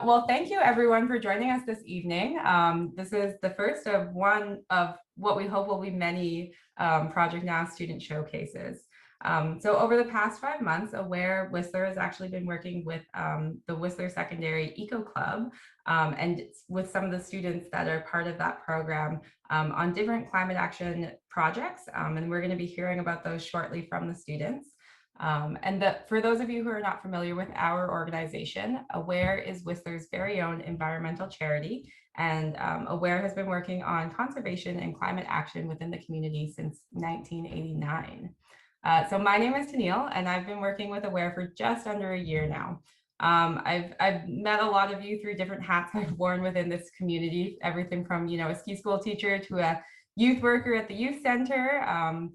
Well, thank you everyone for joining us this evening. This is the first of one of what we hope will be many Project Now student showcases. So over the past 5 months, Aware Whistler has actually been working with the Whistler Secondary Eco Club and with some of the students that are part of that program on different climate action projects. And we're going to be hearing about those shortly from the students. For those of you who are not familiar with our organization, Aware is Whistler's very own environmental charity, and Aware has been working on conservation and climate action within the community since 1989. So my name is Tennille, and I've been working with Aware for just under a year now. I've met a lot of you through different hats I've worn within this community, everything from a ski school teacher to a youth worker at the youth center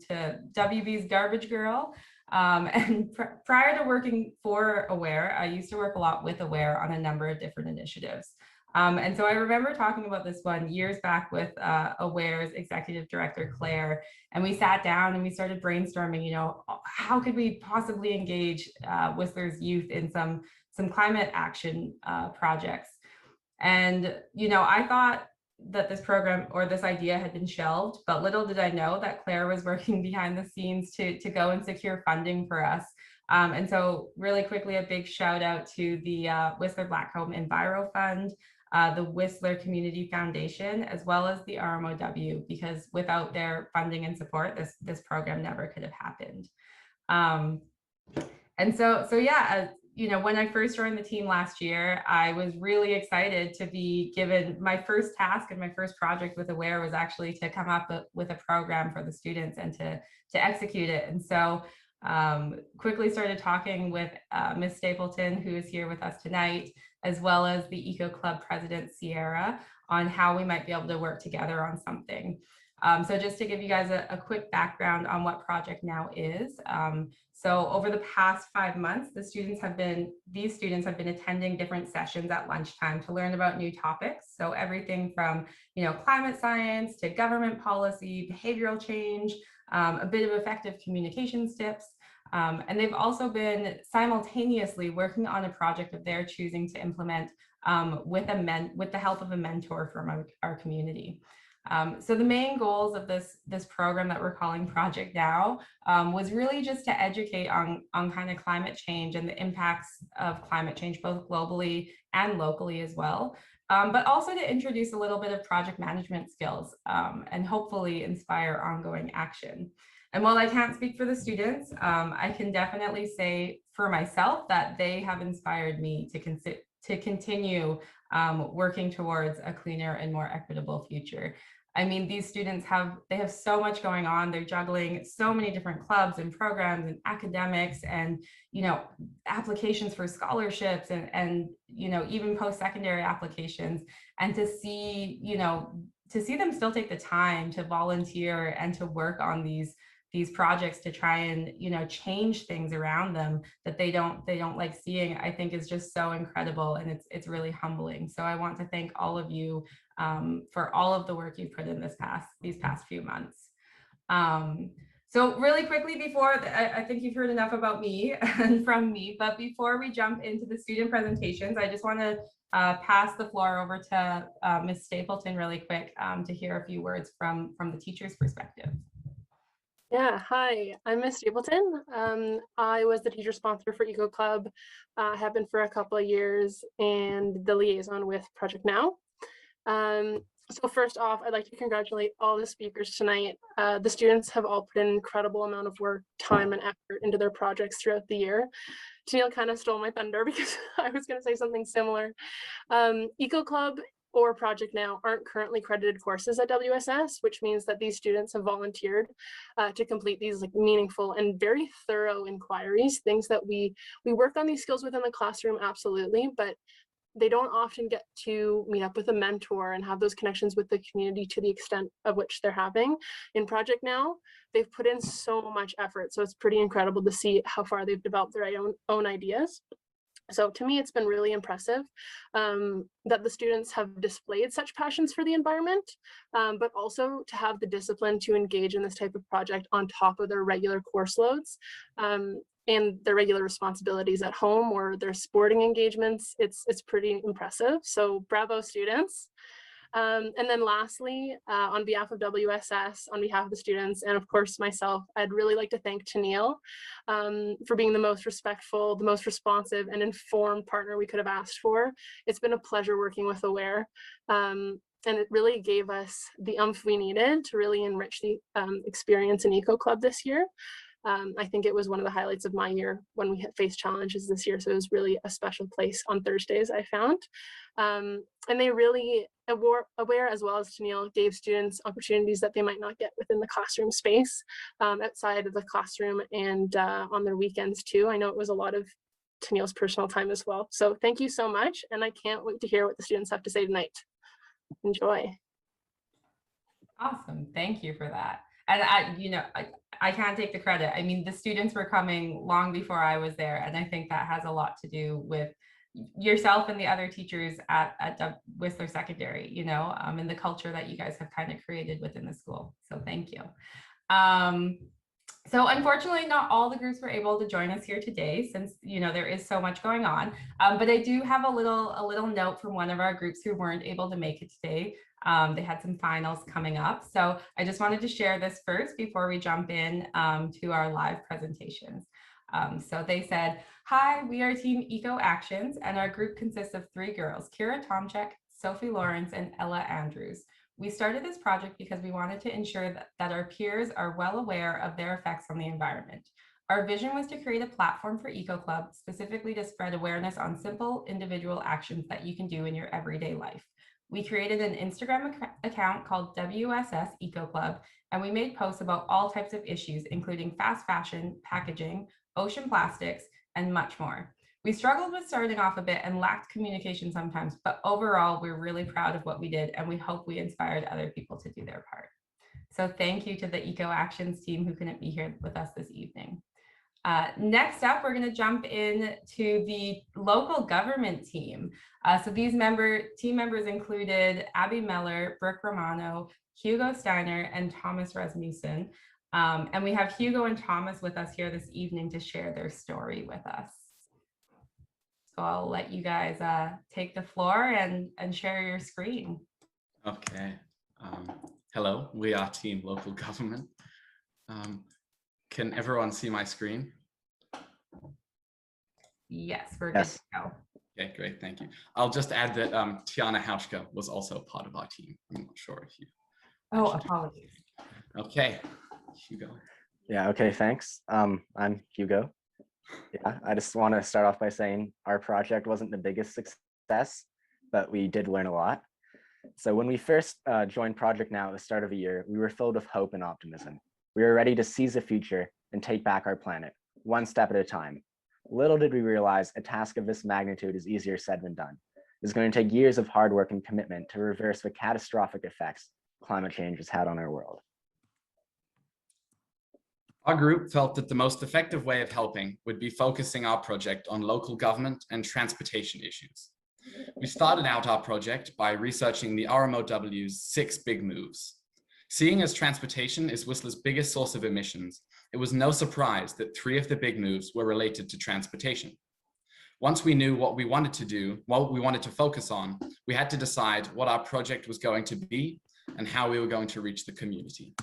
to WB's garbage girl. Prior to working for Aware, I used to work a lot with Aware on a number of different initiatives. And so I remember talking about this one years back with Aware's executive director, Claire, and we sat down and we started brainstorming, how could we possibly engage Whistler's youth in some climate action projects. And, I thought that this program or this idea had been shelved, but little did I know that Claire was working behind the scenes to go and secure funding for us. And so really quickly, a big shout out to the Whistler Blackcomb Enviro Fund, the Whistler Community Foundation, as well as the RMOW, because without their funding and support, this program never could have happened. And so yeah, when I first joined the team last year, I was really excited to be given my first task, and my first project with Aware was actually to come up with a program for the students and to execute it. And so quickly started talking with Ms. Stapleton, who is here with us tonight, as well as the Eco Club president, Sierra, on how we might be able to work together on something. So just to give you guys a quick background on what ProjectNOW is. So over the past 5 months, these students have been attending different sessions at lunchtime to learn about new topics. So everything from, climate science to government policy, behavioral change, a bit of effective communications tips. And they've also been simultaneously working on a project of their choosing to implement with the help of a mentor from our community. So the main goals of this program that we're calling Project Now was really just to educate on kind of climate change and the impacts of climate change, both globally and locally as well, but also to introduce a little bit of project management skills and hopefully inspire ongoing action. And while I can't speak for the students, I can definitely say for myself that they have inspired me to continue working towards a cleaner and more equitable future. I mean, these students have so much going on. They're juggling so many different clubs and programs and academics and, applications for scholarships and even post-secondary applications. And to see them still take the time to volunteer and to work on these projects to try and change things around them that they don't like seeing, I think is just so incredible, and it's really humbling. So I want to thank all of you for all of the work you've put in these past few months. So really quickly, before I think you've heard enough about me and from me, but before we jump into the student presentations, I just want to pass the floor over to Ms. Stapleton really quick to hear a few words from the teacher's perspective. Yeah, hi, I'm Ms. Stapleton. I was the teacher sponsor for Eco Club, have been for a couple of years, and the liaison with Project Now. So first off, I'd like to congratulate all the speakers tonight. The students have all put an incredible amount of work, time, and effort into their projects throughout the year. Tennille kind of stole my thunder because I was going to say something similar. Eco Club or Project Now aren't currently credited courses at WSS, which means that these students have volunteered to complete these meaningful and very thorough inquiries, things that we work on these skills within the classroom, absolutely, but they don't often get to meet up with a mentor and have those connections with the community to the extent of which they're having. In Project Now, they've put in so much effort, so it's pretty incredible to see how far they've developed their own ideas. So to me, it's been really impressive that the students have displayed such passions for the environment, but also to have the discipline to engage in this type of project on top of their regular course loads. and their regular responsibilities at home or their sporting engagements, it's pretty impressive. So bravo, students. And then lastly, on behalf of WSS, on behalf of the students, and of course myself, I'd really like to thank Tennille for being the most respectful, the most responsive and informed partner we could have asked for. It's been a pleasure working with Aware. And it really gave us the oomph we needed to really enrich the experience in Eco Club this year. I think it was one of the highlights of my year when we faced challenges this year. So it was really a special place on Thursdays, I found. And they really, Aware as well as Tennille, gave students opportunities that they might not get within the classroom space, outside of the classroom and on their weekends too. I know it was a lot of Tennille's personal time as well. So thank you so much. And I can't wait to hear what the students have to say tonight. Enjoy. Awesome. Thank you for that. And I can't take the credit. I mean, the students were coming long before I was there. And I think that has a lot to do with yourself and the other teachers at Whistler Secondary, and the culture that you guys have kind of created within the school. So thank you. So unfortunately, not all the groups were able to join us here today since, there is so much going on. But I do have a little note from one of our groups who weren't able to make it today. They had some finals coming up. So I just wanted to share this first before we jump in to our live presentations. So they said, "Hi, we are Team Eco Actions, and our group consists of 3 girls, Kira Tomczyk, Sophie Lawrence, and Ella Andrews. We started this project because we wanted to ensure that our peers are well aware of their effects on the environment. Our vision was to create a platform for Eco Club, specifically to spread awareness on simple individual actions that you can do in your everyday life. We created an Instagram account called WSS Eco Club, and we made posts about all types of issues, including fast fashion, packaging, ocean plastics, and much more. We struggled with starting off a bit and lacked communication sometimes, but overall, we're really proud of what we did, and we hope we inspired other people to do their part." So thank you to the Eco Actions team who couldn't be here with us this evening. Next up, we're going to jump in to the local government team. So these team members included Abby Meller, Brooke Romano, Hugo Steiner, and Thomas Rasmussen. And we have Hugo and Thomas with us here this evening to share their story with us. So I'll let you guys take the floor and share your screen. Okay. Hello, we are Team Local Government. Can everyone see my screen? Yes, we're good to go. Okay, great, thank you. I'll just add that Tiana Hauschka was also part of our team. I'm not sure if you... Oh, apologies. Okay, Hugo. Yeah, okay, thanks. I'm Hugo. Yeah, I just want to start off by saying our project wasn't the biggest success, but we did learn a lot. So when we first joined ProjectNOW at the start of the year, we were filled with hope and optimism. We were ready to seize the future and take back our planet, one step at a time. Little did we realize a task of this magnitude is easier said than done. It's going to take years of hard work and commitment to reverse the catastrophic effects climate change has had on our world. Our group felt that the most effective way of helping would be focusing our project on local government and transportation issues. We started out our project by researching the RMOW's 6 big moves. Seeing as transportation is Whistler's biggest source of emissions, it was no surprise that 3 of the big moves were related to transportation. Once we knew what we wanted to do, what we wanted to focus on, we had to decide what our project was going to be and how we were going to reach the community.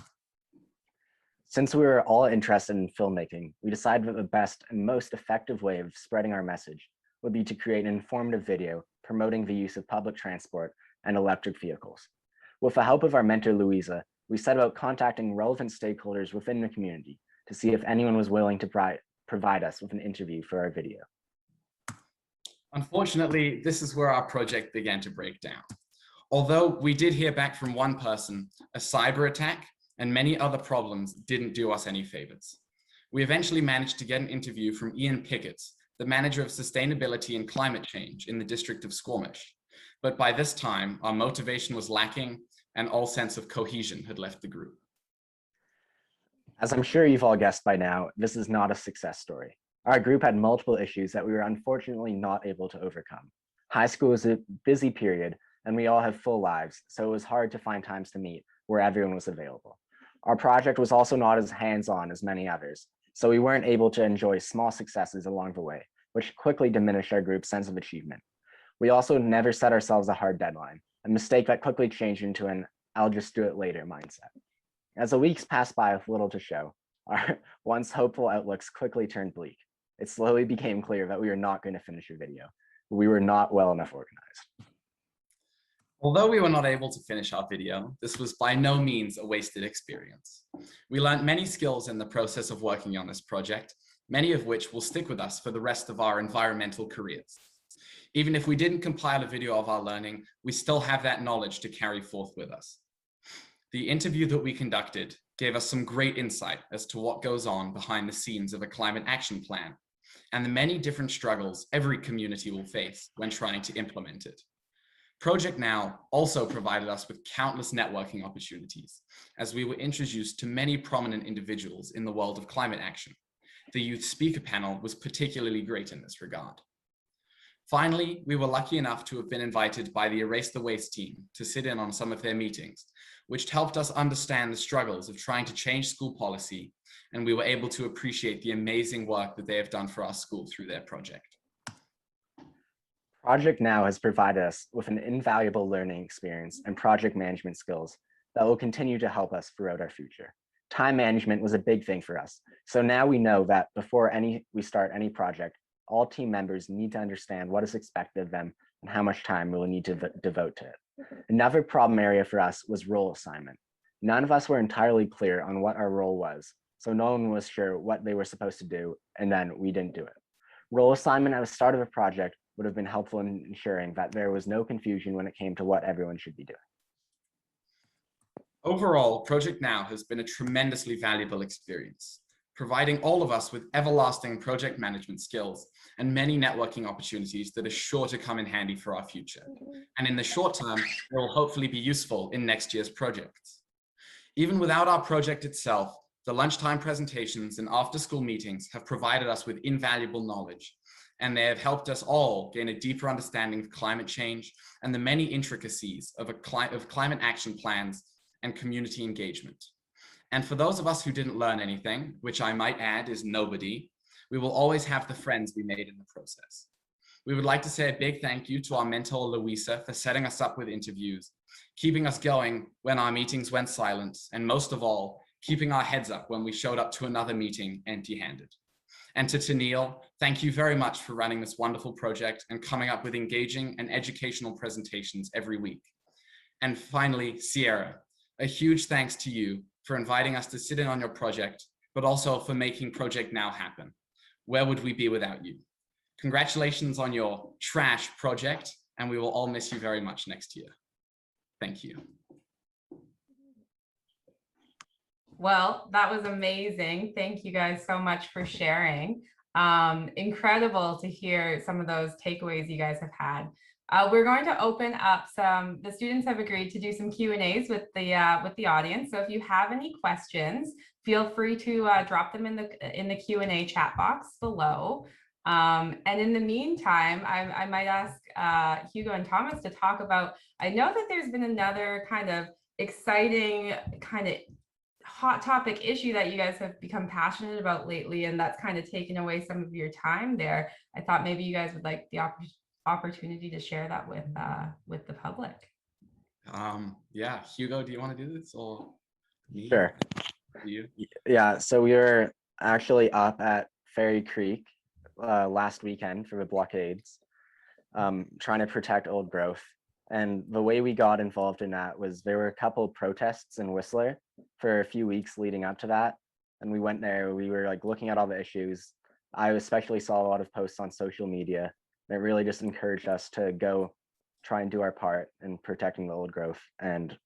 Since we were all interested in filmmaking, we decided that the best and most effective way of spreading our message would be to create an informative video promoting the use of public transport and electric vehicles. With the help of our mentor, Louisa, we set about contacting relevant stakeholders within the community to see if anyone was willing to provide us with an interview for our video. Unfortunately, this is where our project began to break down. Although we did hear back from one person, a cyber attack and many other problems didn't do us any favors. We eventually managed to get an interview from Ian Pickett, the manager of sustainability and climate change in the district of Squamish. But by this time, our motivation was lacking and all sense of cohesion had left the group. As I'm sure you've all guessed by now, this is not a success story. Our group had multiple issues that we were unfortunately not able to overcome. High school is a busy period and we all have full lives, so it was hard to find times to meet where everyone was available. Our project was also not as hands-on as many others, so we weren't able to enjoy small successes along the way, which quickly diminished our group's sense of achievement. We also never set ourselves a hard deadline, a mistake that quickly changed into an "I'll just do it later" mindset. As the weeks passed by with little to show, our once hopeful outlooks quickly turned bleak. It slowly became clear that we were not going to finish a video. We were not well enough organized. Although we were not able to finish our video, this was by no means a wasted experience. We learned many skills in the process of working on this project, many of which will stick with us for the rest of our environmental careers. Even if we didn't compile a video of our learning, we still have that knowledge to carry forth with us. The interview that we conducted gave us some great insight as to what goes on behind the scenes of a climate action plan and the many different struggles every community will face when trying to implement it. ProjectNOW also provided us with countless networking opportunities as we were introduced to many prominent individuals in the world of climate action. The youth speaker panel was particularly great in this regard. Finally, we were lucky enough to have been invited by the Erase the Waste team to sit in on some of their meetings, which helped us understand the struggles of trying to change school policy, and we were able to appreciate the amazing work that they have done for our school through their project. ProjectNOW has provided us with an invaluable learning experience and project management skills that will continue to help us throughout our future. Time management was a big thing for us, so now we know that before we start any project, all team members need to understand what is expected of them and how much time we will need to devote to it. Another problem area for us was role assignment. None of us were entirely clear on what our role was, so no one was sure what they were supposed to do, and then we didn't do it. Role assignment at the start of a project would have been helpful in ensuring that there was no confusion when it came to what everyone should be doing. Overall, ProjectNOW has been a tremendously valuable experience, providing all of us with everlasting project management skills and many networking opportunities that are sure to come in handy for our future. And in the short term, they will hopefully be useful in next year's projects. Even without our project itself, the lunchtime presentations and after-school meetings have provided us with invaluable knowledge, and they have helped us all gain a deeper understanding of climate change and the many intricacies of climate action plans and community engagement. And for those of us who didn't learn anything, which I might add is nobody, we will always have the friends we made in the process. We would like to say a big thank you to our mentor, Louisa, for setting us up with interviews, keeping us going when our meetings went silent, and most of all, keeping our heads up when we showed up to another meeting empty-handed. And to Neil, thank you very much for running this wonderful project and coming up with engaging and educational presentations every week. And finally, Sierra, a huge thanks to you for inviting us to sit in on your project, but also for making ProjectNOW happen. Where would we be without you? Congratulations on your trash project, and we will all miss you very much next year. Thank you. Well, that was amazing. Thank you guys so much for sharing. Incredible to hear some of those takeaways you guys have had. We're going to open up the students have agreed to do some Q&As with the audience. So if you have any questions, feel free to drop them in the Q&A chat box below. And in the meantime, I might ask Hugo and Thomas to talk about, I know that there's been another kind of exciting kind of hot topic issue that you guys have become passionate about lately, and that's kind of taken away some of your time there. I thought maybe you guys would like the opportunity to share that with the public. Yeah, Hugo, do you want to do this or me? Sure. You? Yeah, so we were actually up at Fairy Creek last weekend for the blockades, trying to protect old growth. And the way we got involved in that was there were a couple of protests in Whistler for a few weeks leading up to that. And we went there, we were like looking at all the issues. I especially saw a lot of posts on social media. And it really just encouraged us to go try and do our part in protecting the old growth. And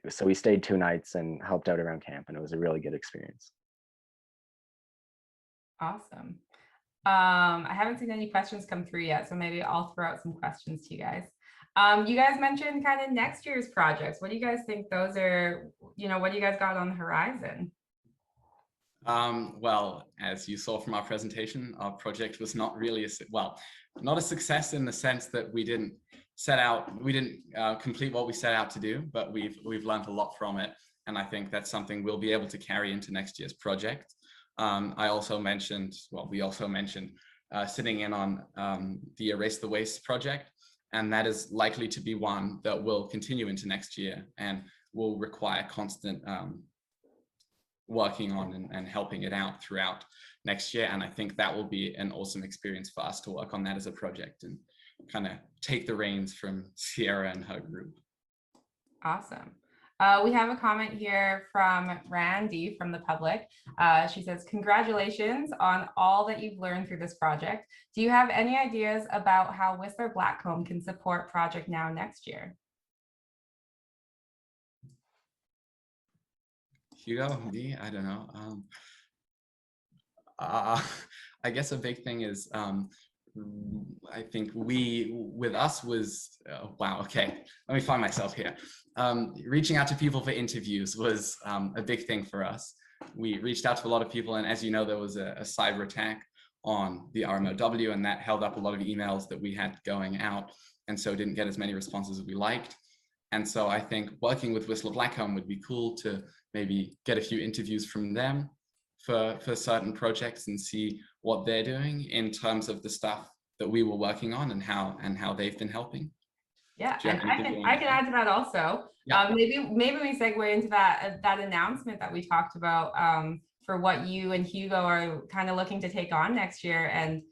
so we stayed 2 nights and helped out around camp, and it was a really good experience. Awesome. I haven't seen any questions come through yet, so maybe I'll throw out some questions to you guys. You guys mentioned kind of next year's projects. What do you guys think those are, what do you guys got on the horizon? Well, as you saw from our presentation, our project was not really not a success in the sense that we didn't complete what we set out to do, but we've learned a lot from it. And I think that's something we'll be able to carry into next year's project. I also mentioned, well, we also mentioned sitting in on the Erase the Waste project, and that is likely to be one that will continue into next year and will require constant working on and helping it out throughout next year. And I think that will be an awesome experience for us to work on that as a project and kind of take the reins from Sierra and her group. Awesome. We have a comment here from Randy from the public. She says, congratulations on all that you've learned through this project. Do you have any ideas about how Whistler Blackcomb can support Project Now next year? Hugo, me, I don't know. I guess a big thing is I think with us was, wow, okay, let me find myself here. Reaching out to people for interviews was a big thing for us. We reached out to a lot of people, and as you know, there was a cyber attack on the RMOW, and that held up a lot of emails that we had going out, and so didn't get as many responses as we liked. And so I think working with Whistler Blackcomb would be cool to maybe get a few interviews from them for certain projects and see what they're doing in terms of the stuff that we were working on and how they've been helping. Yeah, and I can add to that also. Yeah. Maybe we segue into that announcement that we talked about for what you and Hugo are kind of looking to take on next year. And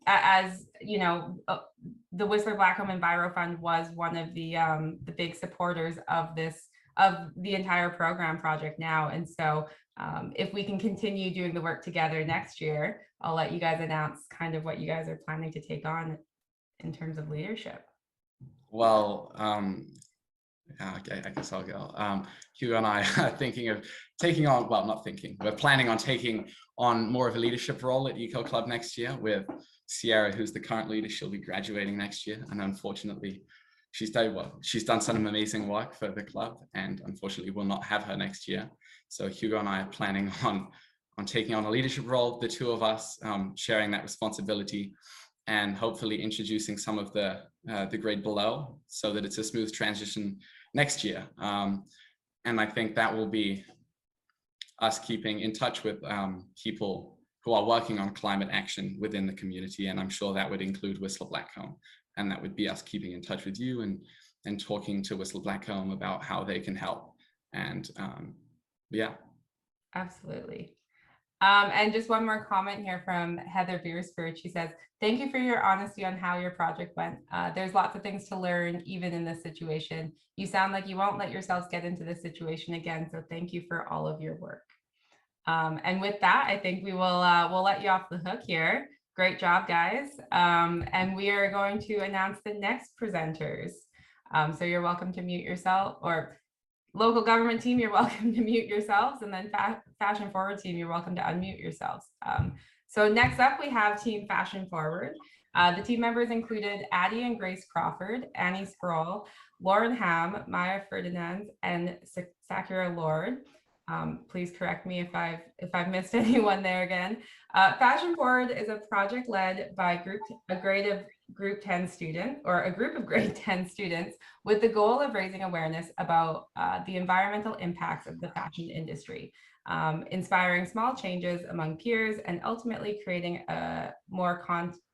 as you know, the Whistler Blackcomb Enviro Fund was one of the big supporters of the entire program Project Now. And so if we can continue doing the work together next year, I'll let you guys announce kind of what you guys are planning to take on in terms of leadership. Well, okay, I guess I'll go. Hugo and I are thinking of taking on, well, not thinking, we're planning on taking on more of a leadership role at Eco Club next year with Sierra, who's the current leader. She'll be graduating next year, and unfortunately, she's done some amazing work for the club, and unfortunately will not have her next year. So Hugo and I are planning on taking on a leadership role, the two of us sharing that responsibility, and hopefully introducing some of the grade below so that it's a smooth transition next year. And I think that will be us keeping in touch with people who are working on climate action within the community. And I'm sure that would include Whistler Blackcomb. And that would be us keeping in touch with you and talking to Whistler Blackcomb about how they can help. And yeah. Absolutely. And just one more comment here from Heather Beersford. She says, thank you for your honesty on how your project went. There's lots of things to learn, even in this situation. You sound like you won't let yourselves get into this situation again. So thank you for all of your work. And with that, I think we will we'll let you off the hook here. Great job, guys. And we are going to announce the next presenters. So you're welcome to mute yourself, or local government team, you're welcome to mute yourselves, and then Fashion Forward team, you're welcome to unmute yourselves. So next up, we have Team Fashion Forward. The team members included Addie and Grace Crawford, Annie Sproul, Lauren Ham, Maya Ferdinand, and Sakura Lord. Please correct me if I've missed anyone there again. Fashion Forward is a project led by a group of grade 10 students with the goal of raising awareness about the environmental impacts of the fashion industry, inspiring small changes among peers, and ultimately creating a more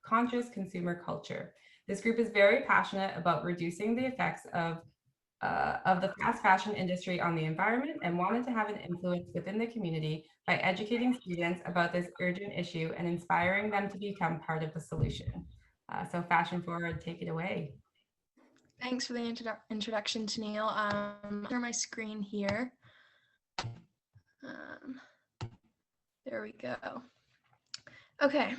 conscious consumer culture. This group is very passionate about reducing the effects of the fast fashion industry on the environment, and wanted to have an influence within the community by educating students about this urgent issue and inspiring them to become part of the solution. So Fashion Forward, take it away. Thanks for the introduction, Tennille. Share my screen here. There we go. Okay.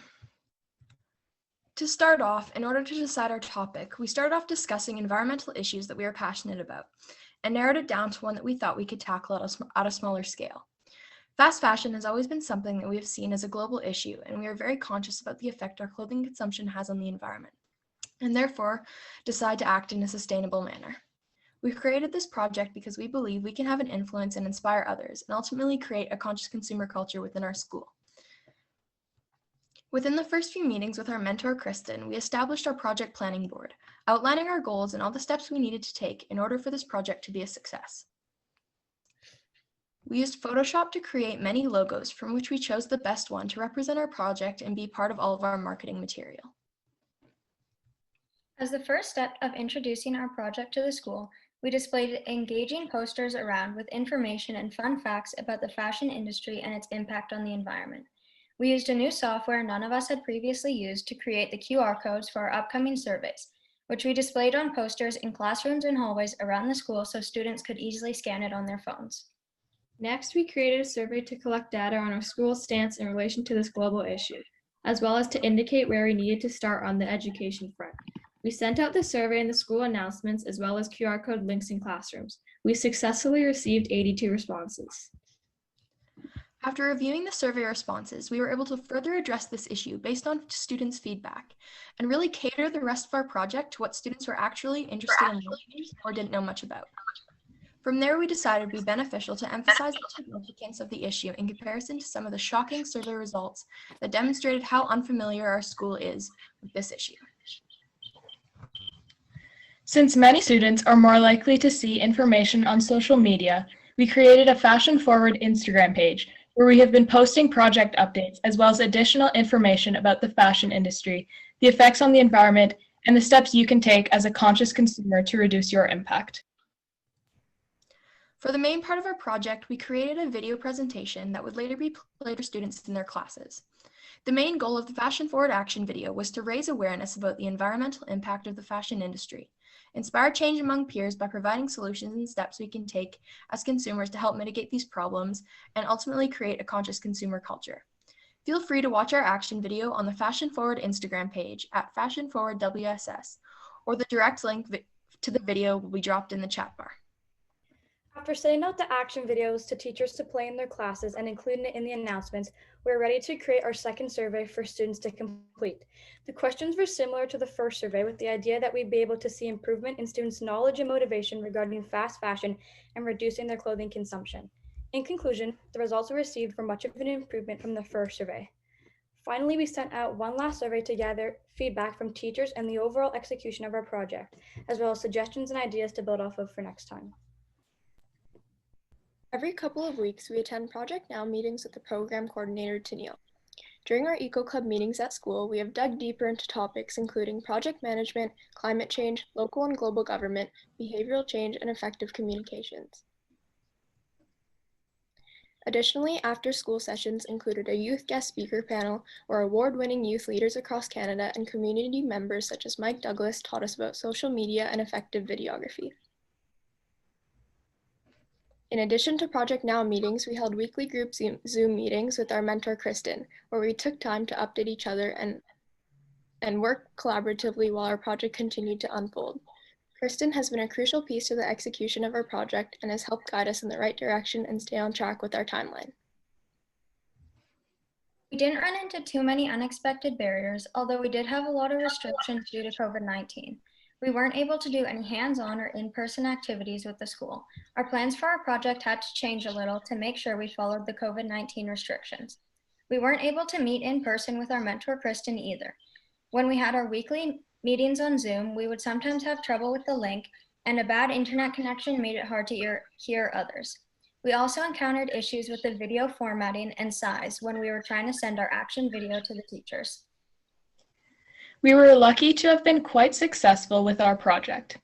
To start off, in order to decide our topic, we started off discussing environmental issues that we are passionate about and narrowed it down to one that we thought we could tackle at a smaller scale. Fast fashion has always been something that we have seen as a global issue, and we are very conscious about the effect our clothing consumption has on the environment, and therefore decide to act in a sustainable manner. We've created this project because we believe we can have an influence and inspire others, and ultimately create a conscious consumer culture within our school. Within the first few meetings with our mentor, Kristen, we established our project planning board, outlining our goals and all the steps we needed to take in order for this project to be a success. We used Photoshop to create many logos from which we chose the best one to represent our project and be part of all of our marketing material. As the first step of introducing our project to the school, we displayed engaging posters around with information and fun facts about the fashion industry and its impact on the environment. We used a new software none of us had previously used to create the QR codes for our upcoming surveys, which we displayed on posters in classrooms and hallways around the school so students could easily scan it on their phones. Next, we created a survey to collect data on our school's stance in relation to this global issue, as well as to indicate where we needed to start on the education front. We sent out the survey in the school announcements as well as QR code links in classrooms. We successfully received 82 responses. After reviewing the survey responses, we were able to further address this issue based on students' feedback and really cater the rest of our project to what students were actually interested in learning or didn't know much about. From there, we decided it would be beneficial to emphasize the significance of the issue in comparison to some of the shocking survey results that demonstrated how unfamiliar our school is with this issue. Since many students are more likely to see information on social media, we created a fashion-forward Instagram page where we have been posting project updates as well as additional information about the fashion industry, the effects on the environment, and the steps you can take as a conscious consumer to reduce your impact. For the main part of our project, we created a video presentation that would later be played for students in their classes. The main goal of the Fashion Forward Action video was to raise awareness about the environmental impact of the fashion industry, inspire change among peers by providing solutions and steps we can take as consumers to help mitigate these problems, and ultimately create a conscious consumer culture. Feel free to watch our action video on the Fashion Forward Instagram page at Fashion Forward WSS, or the direct link to the video will be dropped in the chat bar. After sending out the action videos to teachers to play in their classes and including it in the announcements, we're ready to create our second survey for students to complete. The questions were similar to the first survey, with the idea that we'd be able to see improvement in students' knowledge and motivation regarding fast fashion and reducing their clothing consumption. In conclusion, the results we received were much of an improvement from the first survey. Finally, we sent out one last survey to gather feedback from teachers and the overall execution of our project, as well as suggestions and ideas to build off of for next time. Every couple of weeks, we attend ProjectNOW meetings with the program coordinator, Tennille. During our Eco Club meetings at school, we have dug deeper into topics including project management, climate change, local and global government, behavioral change, and effective communications. Additionally, after-school sessions included a youth guest speaker panel where award-winning youth leaders across Canada and community members such as Mike Douglas taught us about social media and effective videography. In addition to ProjectNOW meetings, we held weekly group Zoom meetings with our mentor, Kristen, where we took time to update each other and work collaboratively while our project continued to unfold. Kristen has been a crucial piece to the execution of our project and has helped guide us in the right direction and stay on track with our timeline. We didn't run into too many unexpected barriers, although we did have a lot of restrictions due to COVID-19. We weren't able to do any hands-on or in-person activities with the school. Our plans for our project had to change a little to make sure we followed the COVID-19 restrictions. We weren't able to meet in person with our mentor, Kristen, either. When we had our weekly meetings on Zoom, we would sometimes have trouble with the link, and a bad internet connection made it hard to hear others. We also encountered issues with the video formatting and size when we were trying to send our action video to the teachers. We were lucky to have been quite successful with our project.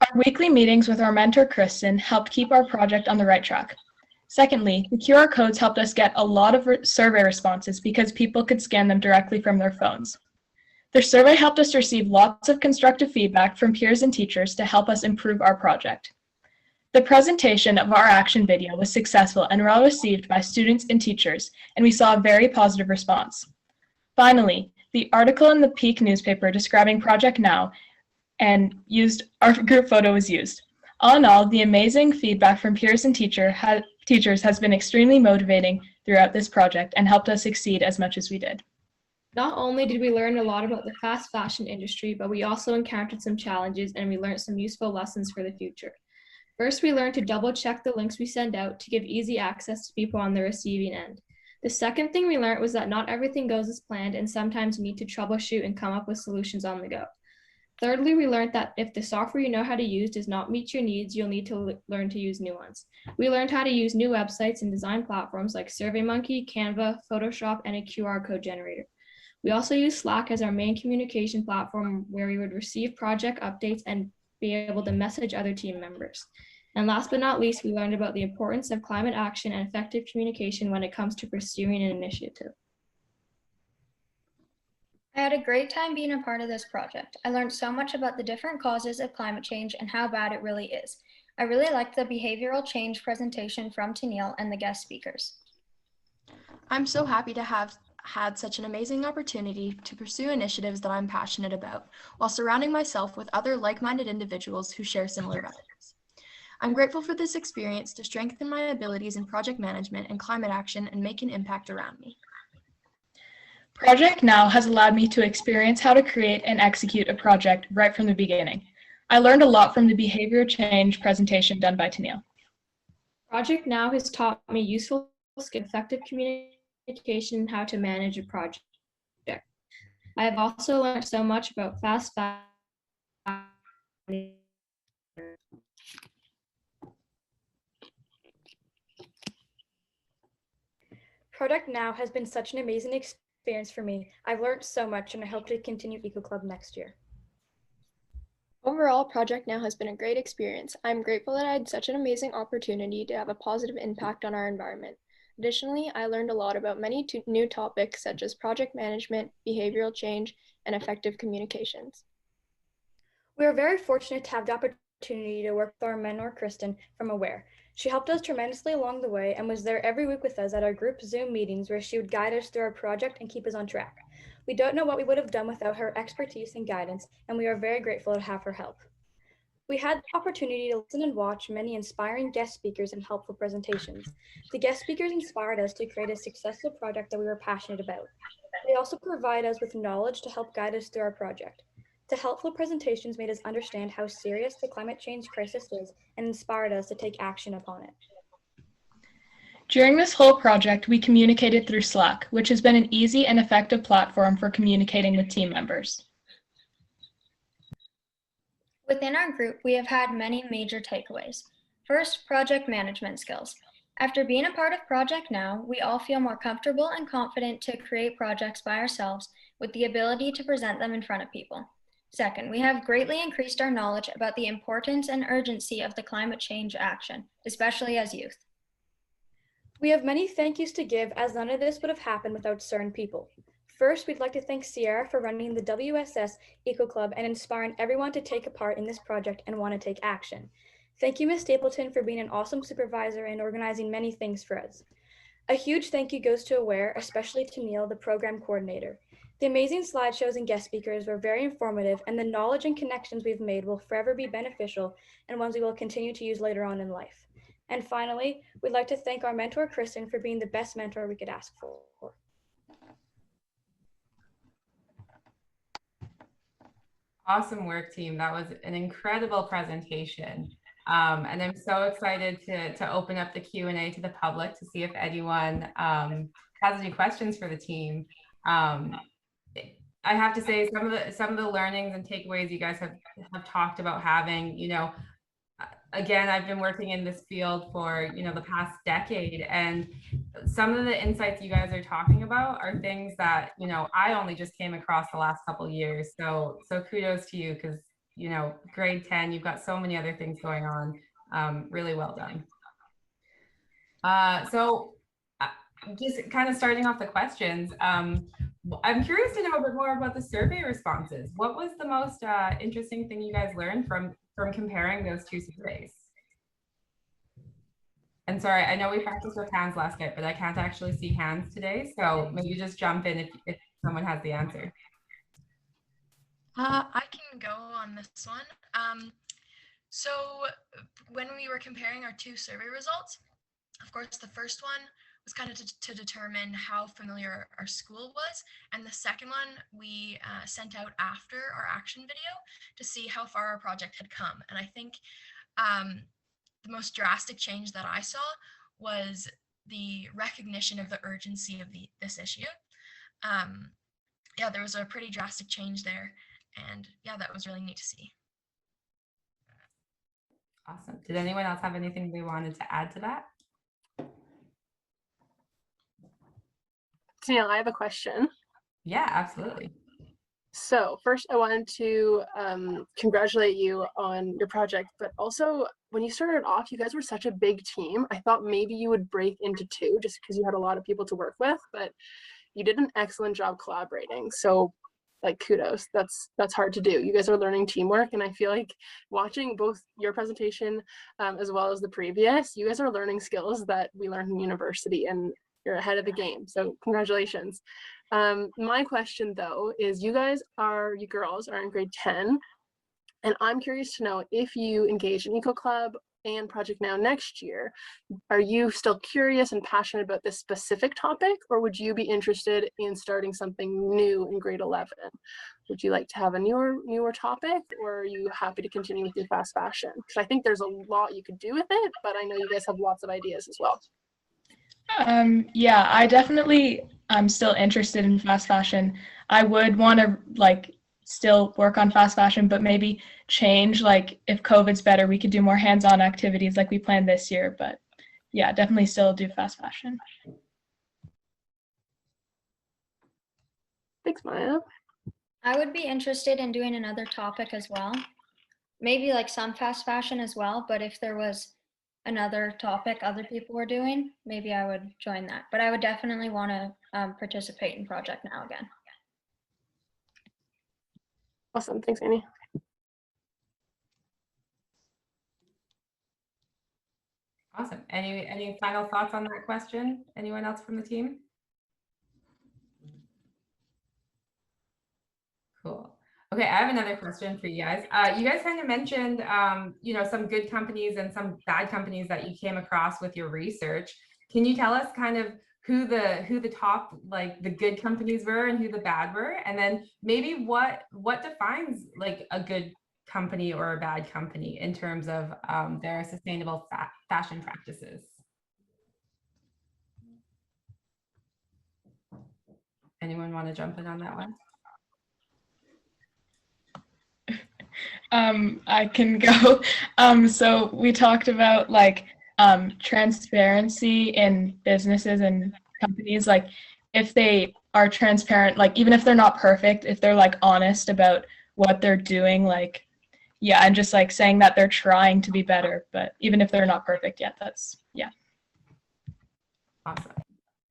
Our weekly meetings with our mentor, Kristen, helped keep our project on the right track. Secondly, the QR codes helped us get a lot of survey responses because people could scan them directly from their phones. The survey helped us receive lots of constructive feedback from peers and teachers to help us improve our project. The presentation of our action video was successful and well received by students and teachers, and we saw a very positive response. Finally, the article in the Peak newspaper describing ProjectNOW and our group photo was used. All in all, the amazing feedback from peers and teachers has been extremely motivating throughout this project and helped us succeed as much as we did. Not only did we learn a lot about the fast fashion industry, but we also encountered some challenges and we learned some useful lessons for the future. First, we learned to double check the links we send out to give easy access to people on the receiving end. The second thing we learned was that not everything goes as planned and sometimes you need to troubleshoot and come up with solutions on the go. Thirdly, we learned that if the software you know how to use does not meet your needs, you'll need to learn to use new ones. We learned how to use new websites and design platforms like SurveyMonkey, Canva, Photoshop, and a QR code generator. We also use Slack as our main communication platform where we would receive project updates and be able to message other team members. And last but not least, we learned about the importance of climate action and effective communication when it comes to pursuing an initiative. I had a great time being a part of this project. I learned so much about the different causes of climate change and how bad it really is. I really liked the behavioral change presentation from Tennille and the guest speakers. I'm so happy to have had such an amazing opportunity to pursue initiatives that I'm passionate about, while surrounding myself with other like-minded individuals who share similar values. I'm grateful for this experience to strengthen my abilities in project management and climate action and make an impact around me. ProjectNOW has allowed me to experience how to create and execute a project right from the beginning. I learned a lot from the behavior change presentation done by Tennille. ProjectNOW has taught me useful skills, effective communication, and how to manage a project. I have also learned so much about fast fashion. ProjectNOW has been such an amazing experience for me. I've learned so much and I hope to continue Eco Club next year. Overall, ProjectNOW has been a great experience. I'm grateful that I had such an amazing opportunity to have a positive impact on our environment. Additionally, I learned a lot about many new topics such as project management, behavioral change, and effective communications. We are very fortunate to have the opportunity to work with our mentor, Kristen, from Aware. She helped us tremendously along the way and was there every week with us at our group Zoom meetings where she would guide us through our project and keep us on track. We don't know what we would have done without her expertise and guidance, and we are very grateful to have her help. We had the opportunity to listen and watch many inspiring guest speakers and helpful presentations. The guest speakers inspired us to create a successful project that we were passionate about. They also provide us with knowledge to help guide us through our project. The helpful presentations made us understand how serious the climate change crisis is and inspired us to take action upon it. During this whole project, we communicated through Slack, which has been an easy and effective platform for communicating with team members. Within our group, we have had many major takeaways. First, project management skills. After being a part of ProjectNOW, we all feel more comfortable and confident to create projects by ourselves with the ability to present them in front of people. Second, we have greatly increased our knowledge about the importance and urgency of the climate change action, especially as youth. We have many thank yous to give, as none of this would have happened without certain people. First, we'd like to thank Sierra for running the WSS Eco Club and inspiring everyone to take a part in this project and want to take action. Thank you, Ms. Stapleton, for being an awesome supervisor and organizing many things for us. A huge thank you goes to Aware, especially to Neil, the program coordinator. The amazing slideshows and guest speakers were very informative, and the knowledge and connections we've made will forever be beneficial and ones we will continue to use later on in life. And finally, we'd like to thank our mentor, Kristen, for being the best mentor we could ask for. Awesome work, team. That was an incredible presentation. And I'm so excited to open up the Q&A to the public to see if anyone has any questions for the team. I have to say some of the learnings and takeaways you guys have talked about having, you know, again, I've been working in this field for, you know, the past decade, and some of the insights you guys are talking about are things that, you know, I only just came across the last couple of years. So kudos to you, because, you know, grade 10, you've got so many other things going on. Really well done. So just kind of starting off the questions, I'm curious to know a bit more about the survey responses. What was the most interesting thing you guys learned from comparing those two surveys? And sorry, I know we practiced with hands last night, but I can't actually see hands today. So maybe just jump in if someone has the answer. I can go on this one. So when we were comparing our two survey results, of course, the first one was kind of to determine how familiar our school was. And the second one we sent out after our action video to see how far our project had come. And I think the most drastic change that I saw was the recognition of the urgency of this issue. Yeah, there was a pretty drastic change there. And yeah, that was really neat to see. Awesome. Did anyone else have anything they wanted to add to that? Danielle, I have a question. Yeah, absolutely. So first, I wanted to congratulate you on your project, but also when you started off, you guys were such a big team. I thought maybe you would break into two just because you had a lot of people to work with, but you did an excellent job collaborating. So like kudos, that's hard to do. You guys are learning teamwork, and I feel like watching both your presentation as well as the previous, you guys are learning skills that we learned in university, and you're ahead of the game. So congratulations. My question though is you girls are in grade 10, and I'm curious to know if you engage in Eco Club and Project Now next year, are you still curious and passionate about this specific topic, or would you be interested in starting something new in grade 11? Would you like to have a newer topic, or are you happy to continue with your fast fashion? Because I think there's a lot you could do with it, but I know you guys have lots of ideas as well. Yeah, I definitely I'm still interested in fast fashion. I would want to still work on fast fashion, but maybe change, like if COVID's better, we could do more hands-on activities like we planned this year. But yeah, definitely still do fast fashion. Thanks, Maya. I would be interested in doing another topic as well. Maybe like some fast fashion as well, but if there was another topic other people were doing, maybe I would join that. But I would definitely want to participate in Project Now again. Awesome, thanks, Amy. Awesome. Any final thoughts on that question? Anyone else from the team? Cool. Okay, I have another question for you guys. You guys kind of mentioned, some good companies and some bad companies that you came across with your research. Can you tell us kind of who the top, like the good companies were and who the bad were? And then maybe what defines like a good company or a bad company in terms of their sustainable fashion practices? Anyone want to jump in on that one? I can go. So we talked about transparency in businesses and companies. Like if they are transparent, like even if they're not perfect, if they're like honest about what they're doing, and just like saying that they're trying to be better, but even if they're not perfect yet, yeah. Awesome.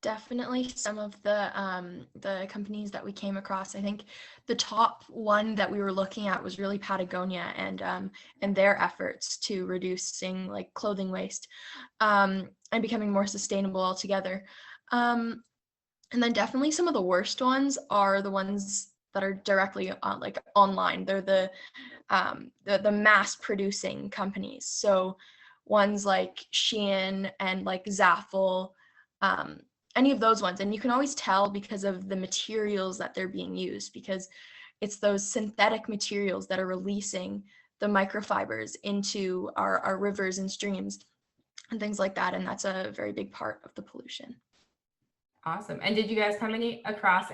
Definitely some of the companies that we came across. I think the top one that we were looking at was really Patagonia and their efforts to reducing like clothing waste and becoming more sustainable altogether. And then definitely some of the worst ones are the ones that are directly online. They're the mass producing companies. So ones like Shein and like Zaful, any of those ones. And you can always tell because of the materials that they're being used, because it's those synthetic materials that are releasing the microfibers into our rivers and streams and things like that. And that's a very big part of the pollution. Awesome. And did you guys come across,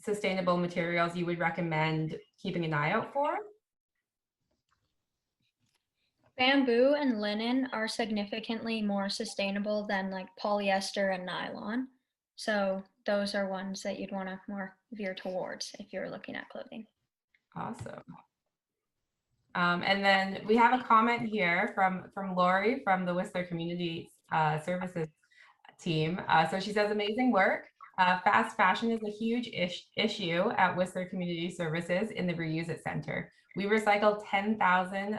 sustainable materials you would recommend keeping an eye out for? Bamboo and linen are significantly more sustainable than like polyester and nylon. So those are ones that you'd want to more veer towards if you're looking at clothing. Awesome. And then we have a comment here from Lori from the Whistler Community Services team. So she says, amazing work. Fast fashion is a huge issue at Whistler Community Services in the Reuse It Center. We recycle 10,000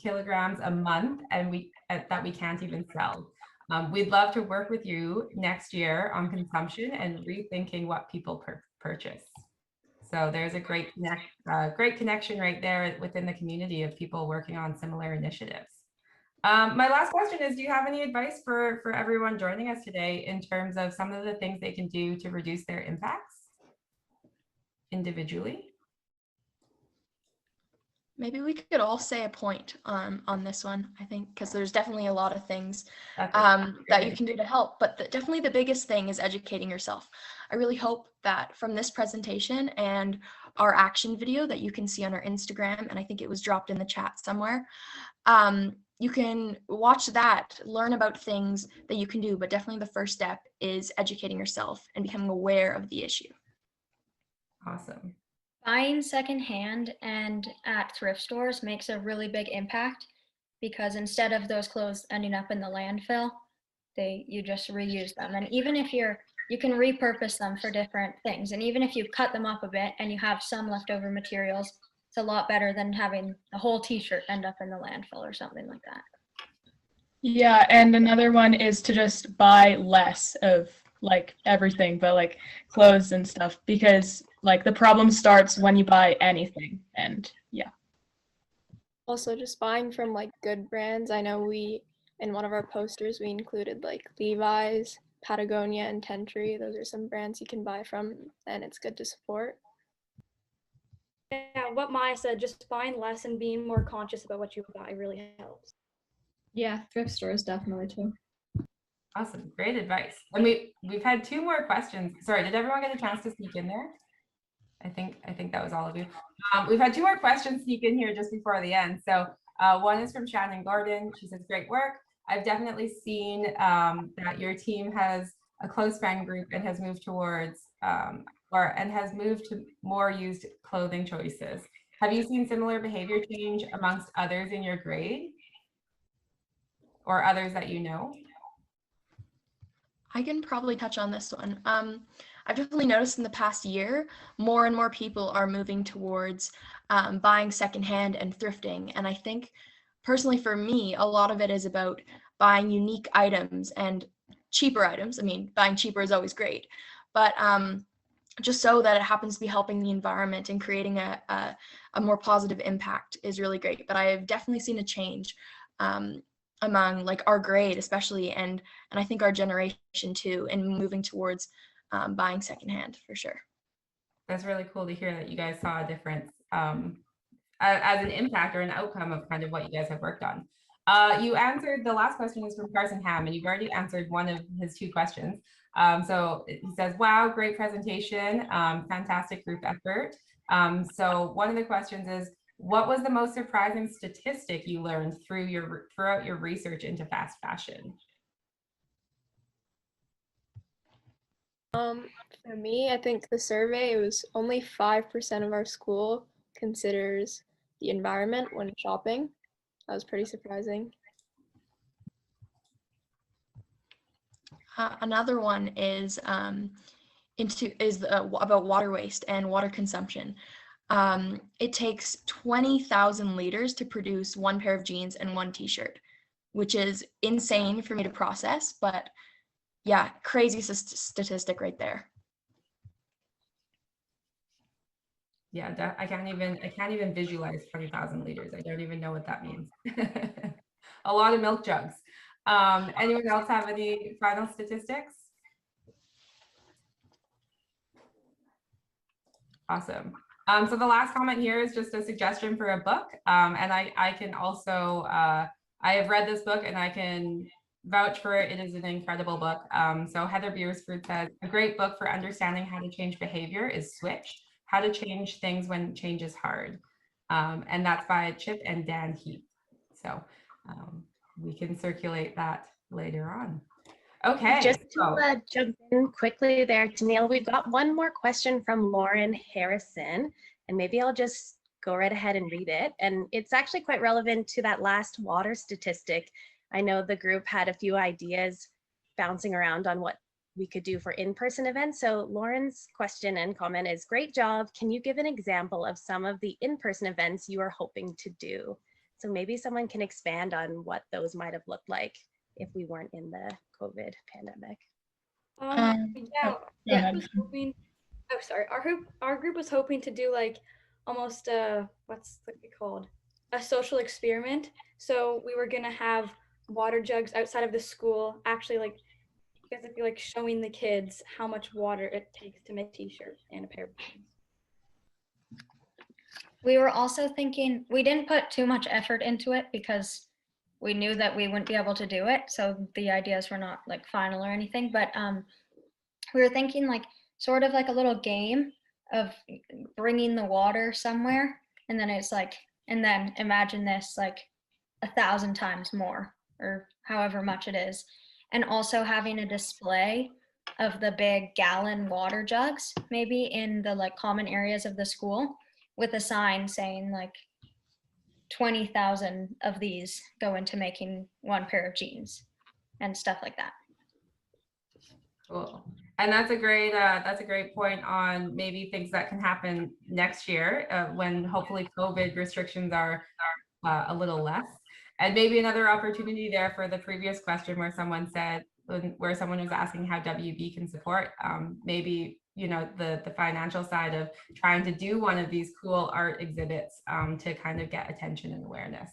kilograms a month, and that we can't even sell. We'd love to work with you next year on consumption and rethinking what people purchase. So there's a great connection right there within the community of people working on similar initiatives. My last question is, do you have any advice for everyone joining us today in terms of some of the things they can do to reduce their impacts individually? Maybe we could all say a point on this one, I think, because there's definitely a lot of things That's that you can do to help, but definitely the biggest thing is educating yourself. I really hope that from this presentation and our action video that you can see on our Instagram, and I think it was dropped in the chat somewhere, you can watch that, learn about things that you can do, but definitely the first step is educating yourself and becoming aware of the issue. awesome. Buying secondhand and at thrift stores makes a really big impact because instead of those clothes ending up in the landfill, you just reuse them. And even if you can repurpose them for different things. And even if you cut them up a bit and you have some leftover materials, it's a lot better than having a whole t-shirt end up in the landfill or something like that. Yeah, and another one is to just buy less of like everything, but like clothes and stuff, because like the problem starts when you buy anything. And yeah. Also, just buying from like good brands. I know in one of our posters, we included like Levi's, Patagonia, and Tentry. Those are some brands you can buy from, and it's good to support. Yeah, what Maya said, just buying less and being more conscious about what you buy really helps. Yeah, thrift stores definitely too. Awesome, great advice. And we've had 2 more questions. Sorry, did everyone get a chance to sneak in there? I think that was all of you. We've had 2 more questions sneak in here just before the end. So one is from Shannon Gordon. She says, great work. I've definitely seen that your team has a close friend group and has moved towards has moved to more used clothing choices. Have you seen similar behavior change amongst others in your grade or others that you know? I can probably touch on this one. I've definitely noticed in the past year, more and more people are moving towards buying secondhand and thrifting. And I think personally for me, a lot of it is about buying unique items and cheaper items. I mean, buying cheaper is always great, but just so that it happens to be helping the environment and creating a more positive impact is really great. But I have definitely seen a change among like our grade especially, and I think our generation too, in moving towards buying secondhand for sure. That's really cool to hear that you guys saw a difference as an impact or an outcome of kind of what you guys have worked on. You answered, the last question is from Carson Ham, and you've already answered one of his 2 questions. So he says, wow, great presentation, fantastic group effort. So one of the questions is, what was the most surprising statistic you learned throughout your research into fast fashion? For me, I think the survey, it was only 5% of our school considers the environment when shopping. That was pretty surprising. Another one is about water waste and water consumption. It takes 20,000 liters to produce 1 pair of jeans and 1 t-shirt, which is insane for me to process, but yeah, crazy statistic right there. Yeah, I can't even visualize 20,000 liters. I don't even know what that means. A lot of milk jugs. Anyone else have any final statistics? Awesome. So the last comment here is just a suggestion for a book. And I can also, I have read this book and I can vouch for it. It is an incredible book. So Heather Beersford says, a great book for understanding how to change behavior is Switch, How to Change Things When Change is Hard. And that's by Chip and Dan Heath. So we can circulate that later on. Okay. Just to jump in quickly there, Danielle, we've got one more question from Lauren Harrison, and maybe I'll just go right ahead and read it. And it's actually quite relevant to that last water statistic. I know the group had a few ideas bouncing around on what we could do for in-person events. So Lauren's question and comment is, great job. Can you give an example of some of the in-person events you are hoping to do? So maybe someone can expand on what those might have looked like if we weren't in the COVID pandemic. Our group was hoping to do like almost what's it called? A social experiment. So we were gonna have water jugs outside of the school, actually like physically like showing the kids how much water it takes to make a t-shirt and a pair of jeans. We were also thinking, we didn't put too much effort into it because we knew that we wouldn't be able to do it. So the ideas were not like final or anything, but we were thinking like sort of like a little game of bringing the water somewhere. And then it's like, and then imagine this like 1,000 times more or however much it is. And also having a display of the big gallon water jugs, maybe in the like common areas of the school with a sign saying like 20,000 of these go into making one pair of jeans and stuff like that. Cool. And that's a great point on maybe things that can happen next year when hopefully COVID restrictions are a little less. And maybe another opportunity there for the previous question where someone was asking how WB can support, maybe, the financial side of trying to do one of these cool art exhibits to kind of get attention and awareness.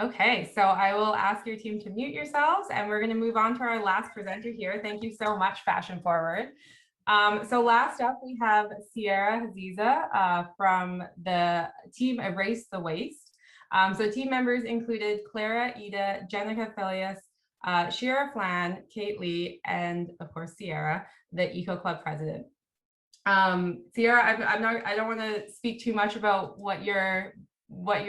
Okay, so I will ask your team to mute yourselves and we're going to move on to our last presenter here. Thank you so much, Fashion Forward. So last up, we have Sierra Haziza from the team Erase the Waste. So team members included Clara, Ida, Jenica Filius, Shira Flan, Kate Lee, and of course, Sierra, the Eco Club president. Sierra, I don't want to speak too much about what your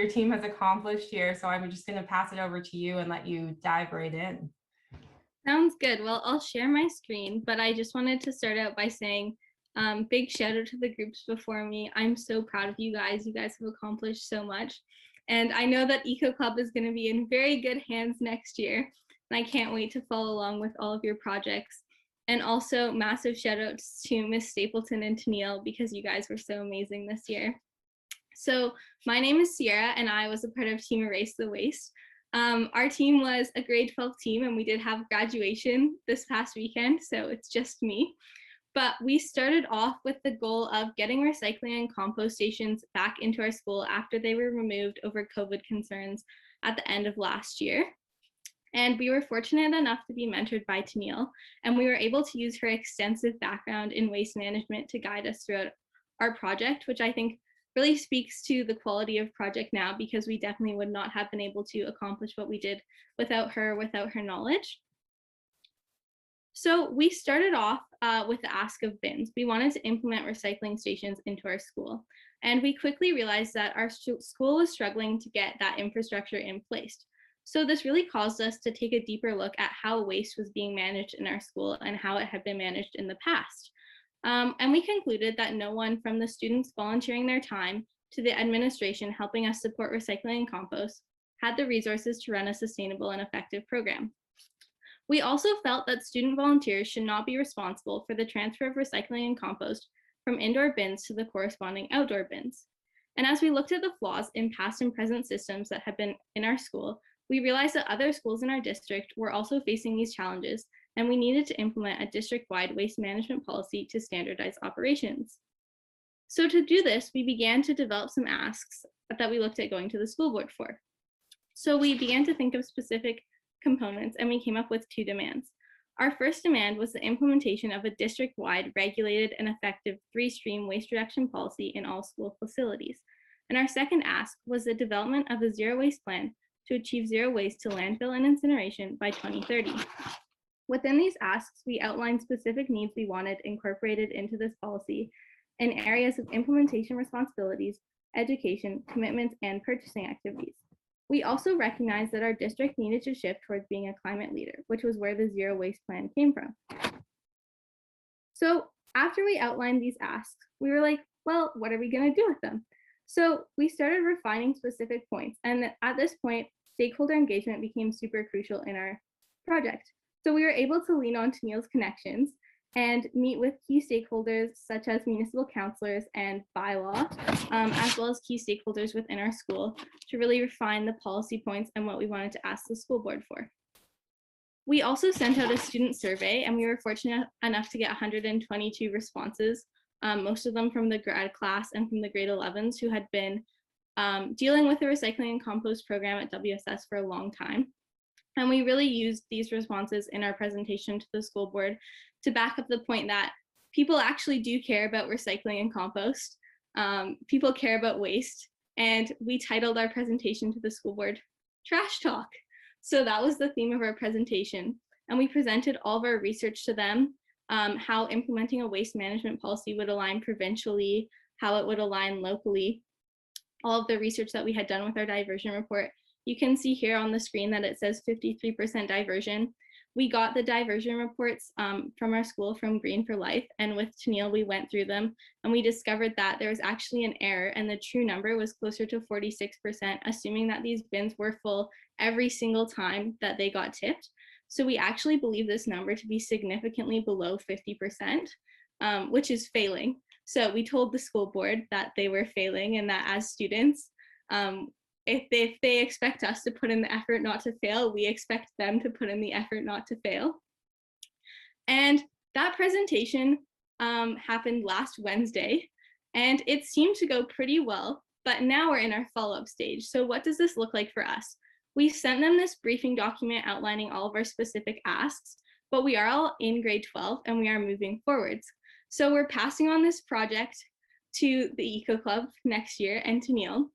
team has accomplished here, so I'm just going to pass it over to you and let you dive right in. Sounds good. Well, I'll share my screen, but I just wanted to start out by saying big shout out to the groups before me. I'm so proud of you guys. You guys have accomplished so much. And I know that Eco Club is going to be in very good hands next year. And I can't wait to follow along with all of your projects. And also massive shout outs to Miss Stapleton and Tennille because you guys were so amazing this year. So my name is Sierra and I was a part of Team Erase the Waste. Our team was a grade 12 team and we did have graduation this past weekend, so it's just me. But we started off with the goal of getting recycling and compost stations back into our school after they were removed over COVID concerns at the end of last year. And we were fortunate enough to be mentored by Tennille, and we were able to use her extensive background in waste management to guide us throughout our project, which I think really speaks to the quality of ProjectNOW because we definitely would not have been able to accomplish what we did without her knowledge. So we started off with the ask of bins. We wanted to implement recycling stations into our school. And we quickly realized that our school was struggling to get that infrastructure in place. So this really caused us to take a deeper look at how waste was being managed in our school and how it had been managed in the past. And we concluded that no one from the students volunteering their time to the administration helping us support recycling and compost had the resources to run a sustainable and effective program. We also felt that student volunteers should not be responsible for the transfer of recycling and compost from indoor bins to the corresponding outdoor bins. And as we looked at the flaws in past and present systems that had been in our school, we realized that other schools in our district were also facing these challenges, and we needed to implement a district-wide waste management policy to standardize operations. So to do this, we began to develop some asks that we looked at going to the school board for. So we began to think of specific components, and we came up with 2 demands. Our first demand was the implementation of a district-wide regulated and effective 3-stream waste reduction policy in all school facilities. And our second ask was the development of a zero waste plan to achieve zero waste to landfill and incineration by 2030. Within these asks, we outlined specific needs we wanted incorporated into this policy in areas of implementation responsibilities, education, commitments, and purchasing activities. We also recognized that our district needed to shift towards being a climate leader, which was where the zero waste plan came from. So after we outlined these asks, we were like, well, what are we going to do with them? So we started refining specific points. And at this point, stakeholder engagement became super crucial in our project. So we were able to lean on Tennille's connections and meet with key stakeholders such as municipal councilors and bylaw, as well as key stakeholders within our school to really refine the policy points and what we wanted to ask the school board for. We also sent out a student survey, and we were fortunate enough to get 122 responses, most of them from the grad class and from the grade 11s who had been dealing with the recycling and compost program at WSS for a long time. And we really used these responses in our presentation to the school board to back up the point that people actually do care about recycling and compost. People care about waste. And we titled our presentation to the school board, Trash Talk. So that was the theme of our presentation. And we presented all of our research to them, how implementing a waste management policy would align provincially, how it would align locally, all of the research that we had done with our diversion report. You can see here on the screen that it says 53% diversion. We got the diversion reports from our school, from Green for Life, and with Tennille, we went through them and we discovered that there was actually an error and the true number was closer to 46%, assuming that these bins were full every single time that they got tipped. So we actually believe this number to be significantly below 50%, which is failing. So we told the school board that they were failing and that as students, if they expect us to put in the effort not to fail, we expect them to put in the effort not to fail. And that presentation happened last Wednesday, and it seemed to go pretty well, but now we're in our follow-up stage. So what does this look like for us? We sent them this briefing document outlining all of our specific asks, but we are all in grade 12 and we are moving forwards. So we're passing on this project to the Eco Club next year and to Neil.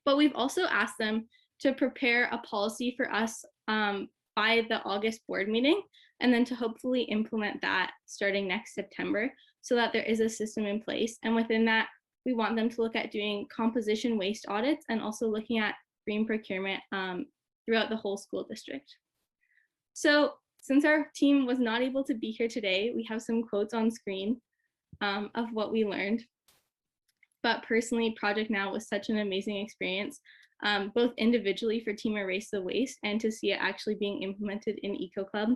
But we've also asked them to prepare a policy for us by the August board meeting, and then to hopefully implement that starting next September so that there is a system in place. And within that, we want them to look at doing composition waste audits and also looking at green procurement throughout the whole school district. So since our team was not able to be here today, we have some quotes on screen of what we learned. But personally, ProjectNOW was such an amazing experience, both individually for Team Erase the Waste and to see it actually being implemented in Eco Club.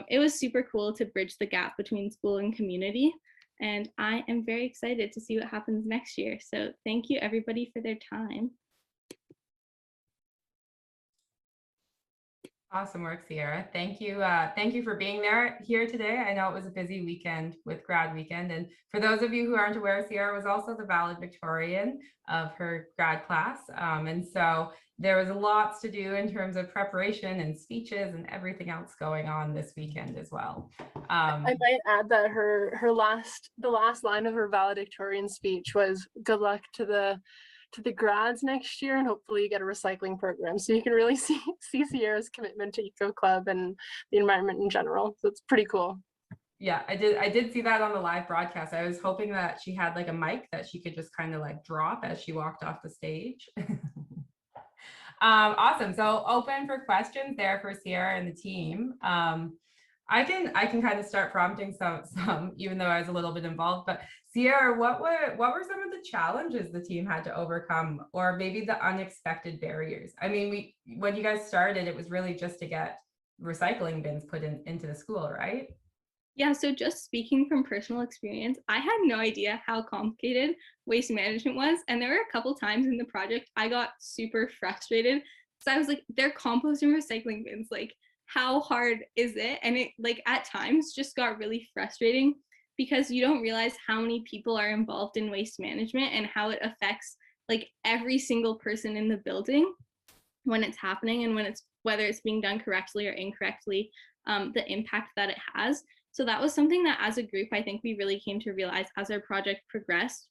It was super cool to bridge the gap between school and community, and I am very excited to see what happens next year. So thank you everybody for their time. Awesome work, Sierra. Thank you. Thank you for being here today. I know it was a busy weekend with grad weekend. And for those of you who aren't aware, Sierra was also the valedictorian of her grad class. And so there was lots to do in terms of preparation and speeches and everything else going on this weekend as well. I might add that the last line of her valedictorian speech was good luck to the grads next year, and hopefully you get a recycling program. So you can really see Sierra's commitment to Eco Club and the environment in general. So it's pretty cool. Yeah, I did see that on the live broadcast. I was hoping that she had like a mic that she could just kind of like drop as she walked off the stage. Awesome. So open for questions there for Sierra and the team. I can kind of start prompting some, even though I was a little bit involved. But Sierra, what were some of the challenges the team had to overcome, or maybe the unexpected barriers? I mean, when you guys started, it was really just to get recycling bins put into the school, right? Yeah, so just speaking from personal experience, I had no idea how complicated waste management was. And there were a couple times in the project I got super frustrated. So I was like, they're compost and recycling bins, like how hard is it? And it like at times just got really frustrating because you don't realize how many people are involved in waste management and how it affects like every single person in the building when it's happening and whether it's being done correctly or incorrectly, the impact that it has. So that was something that as a group, I think we really came to realize as our project progressed.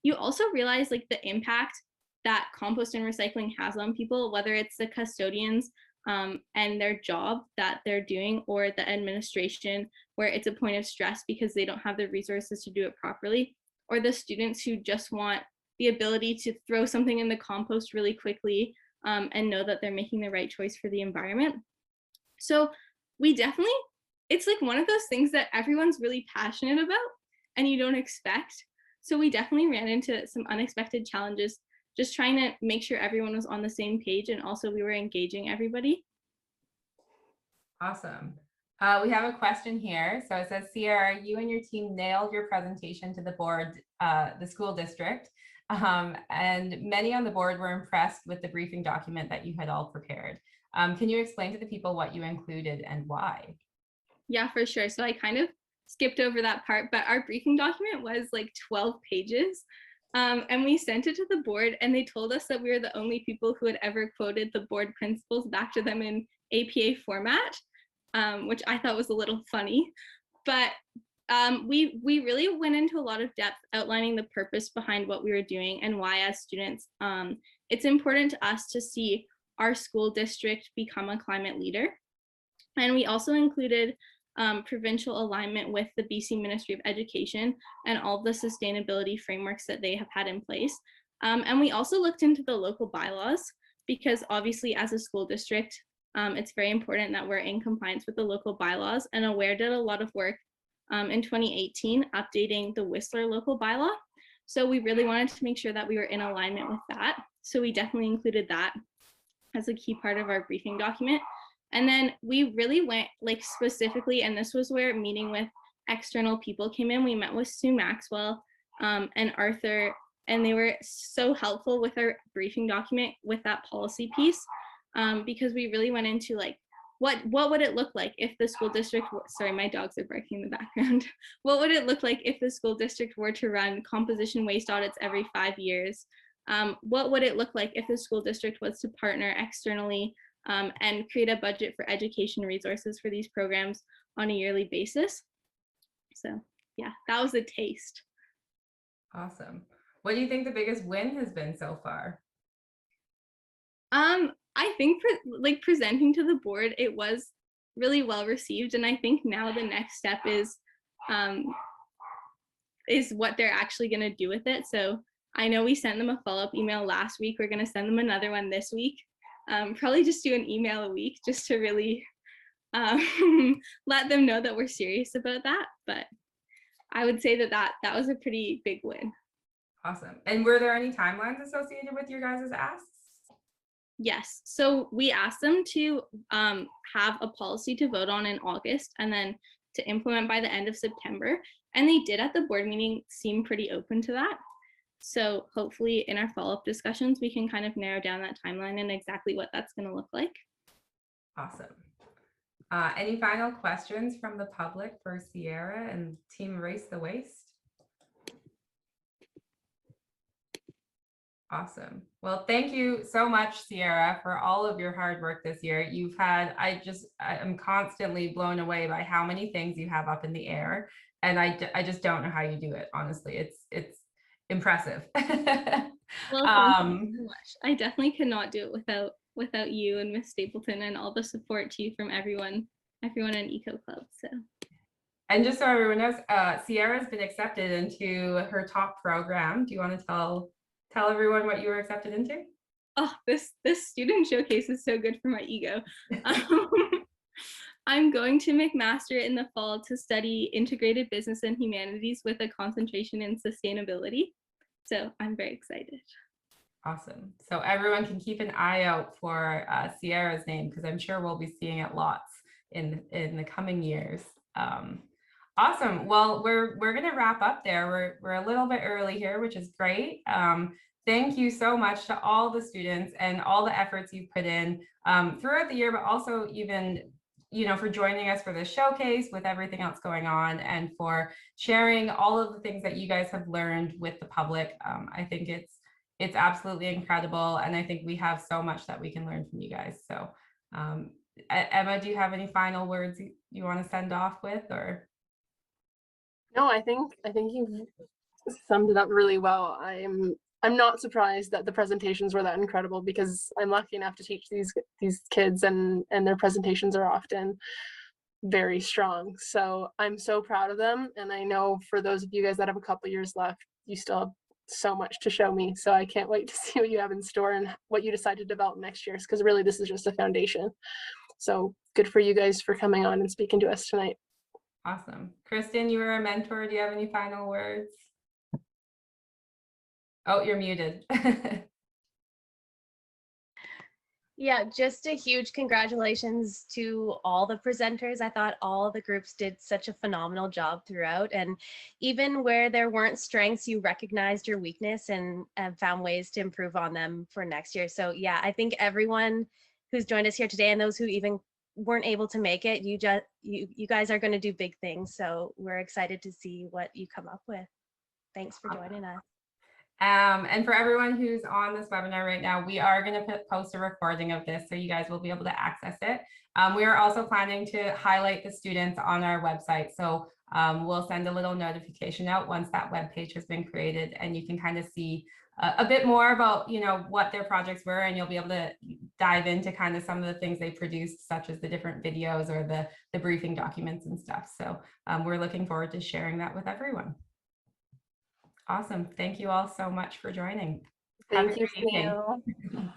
You also realize like the impact that compost and recycling has on people, whether it's the custodians and their job that they're doing, or the administration where it's a point of stress because they don't have the resources to do it properly, or the students who just want the ability to throw something in the compost really quickly and know that they're making the right choice for the environment. So we definitely, it's like one of those things that everyone's really passionate about and you don't expect. So we definitely ran into some unexpected challenges, just trying to make sure everyone was on the same page, and also we were engaging everybody. Awesome. We have a question here. So it says, Sierra, you and your team nailed your presentation to the board, the school district, and many on the board were impressed with the briefing document that you had all prepared. Can you explain to the people what you included and why? Yeah, for sure. So I kind of skipped over that part, but our briefing document was like 12 pages. And we sent it to the board and they told us that we were the only people who had ever quoted the board principles back to them in APA format, which I thought was a little funny. But we really went into a lot of depth outlining the purpose behind what we were doing and why as students it's important to us to see our school district become a climate leader. And we also included provincial alignment with the BC Ministry of Education and all the sustainability frameworks that they have had in place. And we also looked into the local bylaws, because obviously as a school district, it's very important that we're in compliance with the local bylaws, and Aware did a lot of work in 2018 updating the Whistler local bylaw. So we really wanted to make sure that we were in alignment with that. So we definitely included that as a key part of our briefing document. And then we really went like specifically, and this was where meeting with external people came in. We met with Sue Maxwell and Arthur, and they were so helpful with our briefing document with that policy piece, because we really went into like, what would it look like if the school district, sorry, my dogs are barking in the background. What would it look like if the school district were to run composition waste audits every 5 years? What would it look like if the school district was to partner externally and create a budget for education resources for these programs on a yearly basis? So yeah, that was a taste. Awesome. What do you think the biggest win has been so far? I think presenting to the board, it was really well received, and I think now the next step is what they're actually going to do with it. So I know we sent them a follow-up email last week. We're going to send them another one this week. Probably just do an email a week just to really let them know that we're serious about that. But I would say that was a pretty big win. Awesome. And were there any timelines associated with your guys' asks? Yes. So we asked them to have a policy to vote on in August and then to implement by the end of September. And they did at the board meeting seem pretty open to that. So hopefully in our follow-up discussions, we can kind of narrow down that timeline and exactly what that's going to look like. Awesome. Any final questions from the public for Sierra and Team Erase the Waste? Awesome. Well, thank you so much, Sierra, for all of your hard work this year. You've had, I'm constantly blown away by how many things you have up in the air. And I just don't know how you do it. Honestly, it's impressive. Well, thank you so much. I definitely could not do it without you and Miss Stapleton and all the support to you from everyone in Eco Club. So. And just so everyone knows, Sierra has been accepted into her top program. Do you want to tell everyone what you were accepted into? Oh, this student showcase is so good for my ego. I'm going to McMaster in the fall to study integrated business and humanities with a concentration in sustainability. So I'm very excited. Awesome. So everyone can keep an eye out for Sierra's name, because I'm sure we'll be seeing it lots in the coming years. Awesome. Well, we're going to wrap up there. We're a little bit early here, which is great. Thank you so much to all the students and all the efforts you've put in throughout the year, but also even, for joining us for this showcase with everything else going on, and for sharing all of the things that you guys have learned with the public. I think it's absolutely incredible. And I think we have so much that we can learn from you guys. So Emma, do you have any final words you want to send off with, or? No, I think you've summed it up really well. I'm not surprised that the presentations were that incredible, because I'm lucky enough to teach these kids, and their presentations are often very strong. So I'm so proud of them, and I know for those of you guys that have a couple years left, you still have so much to show me. So I can't wait to see what you have in store and what you decide to develop next year, because really this is just a foundation. So good for you guys for coming on and speaking to us tonight. Awesome. Kristen, you were a mentor. Do you have any final words? Oh, you're muted. Yeah, just a huge congratulations to all the presenters. I thought all the groups did such a phenomenal job throughout. And even where there weren't strengths, you recognized your weakness and found ways to improve on them for next year. So yeah, I think everyone who's joined us here today, and those who even weren't able to make it, you guys are going to do big things. So we're excited to see what you come up with. Thanks for joining us. And for everyone who's on this webinar right now, we are going to post a recording of this, so you guys will be able to access it. We are also planning to highlight the students on our website. So we'll send a little notification out once that web page has been created, and you can kind of see a bit more about, you know, what their projects were, and you'll be able to dive into kind of some of the things they produced, such as the different videos or the briefing documents and stuff. So we're looking forward to sharing that with everyone. Awesome. Thank you all so much for joining. Have a Thank you, great evening. Snail.